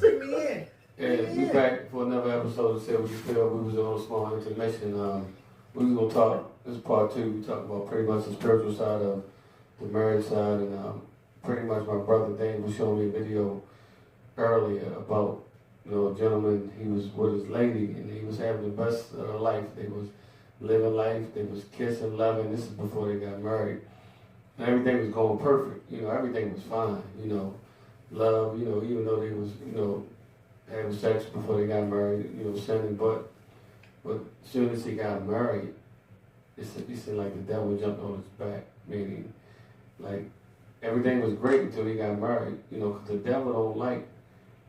Bring me in. And we back for another episode of Say What You Feel. We was on a small intermission. We was gonna talk. This is part two. We talk about pretty much the spiritual side of the marriage side, and pretty much my brother Dave was showing me a video earlier about a gentleman. He was with his lady, and he was having the best of their life. They was living life. They was kissing, loving. This is before they got married, and everything was going perfect. Everything was fine. Love. Even though they was having sex before they got married, sinning, but as soon as he got married, it seemed like the devil jumped on his back, meaning like everything was great until he got married, because the devil don't like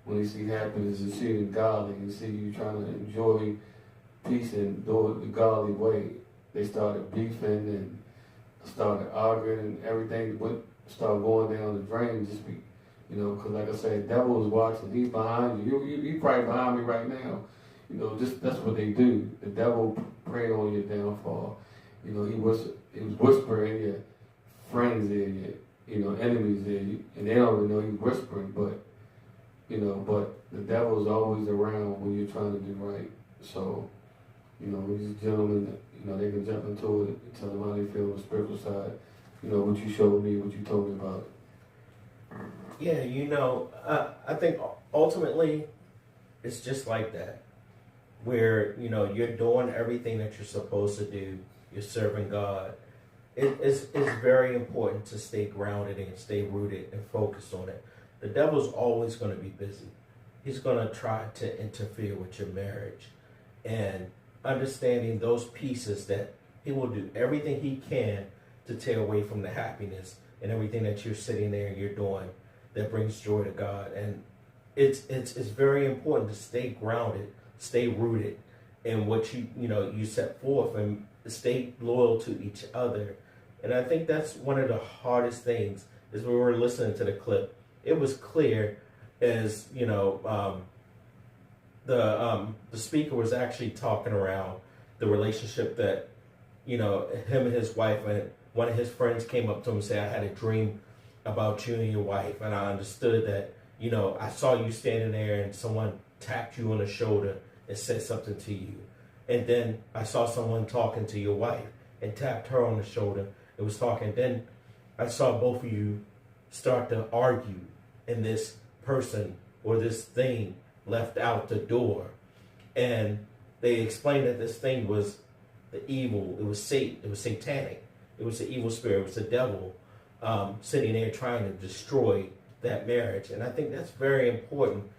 when he see happiness and see it godly and see you trying to enjoy peace and do it the godly way. They started beefing and started arguing and everything started going down the drain just because like I said, the devil is watching. He's behind you. You probably behind me right now. Just that's what they do. The devil prey on your downfall. He was whispering in your friends in your enemies in, and they don't even know he's whispering. But the devil is always around when you're trying to do right. So these gentlemen, they can jump into it and tell them how they feel on the spiritual side. What you showed me, what you told me about it. Yeah, I think ultimately it's just like that, where, you're doing everything that you're supposed to do, you're serving God. It's very important to stay grounded and stay rooted and focused on it. The devil's always going to be busy. He's going to try to interfere with your marriage, and understanding those pieces that he will do everything he can to tear away from the happiness and everything that you're sitting there and you're doing that brings joy to God. And it's very important to stay grounded, stay rooted in what you set forth, and stay loyal to each other. And I think that's one of the hardest things. Is when we were listening to the clip, it was clear as the speaker was actually talking around the relationship that him and his wife, and one of his friends came up to him and said, "I had a dream about you and your wife, and I understood that, I saw you standing there and someone tapped you on the shoulder and said something to you. And then I saw someone talking to your wife and tapped her on the shoulder and was talking. Then I saw both of you start to argue, and this person or this thing left out the door. And they explained that this thing was the evil, it was Satan, it was satanic, it was the evil spirit, it was the devil sitting there trying to destroy that marriage." And I think that's very important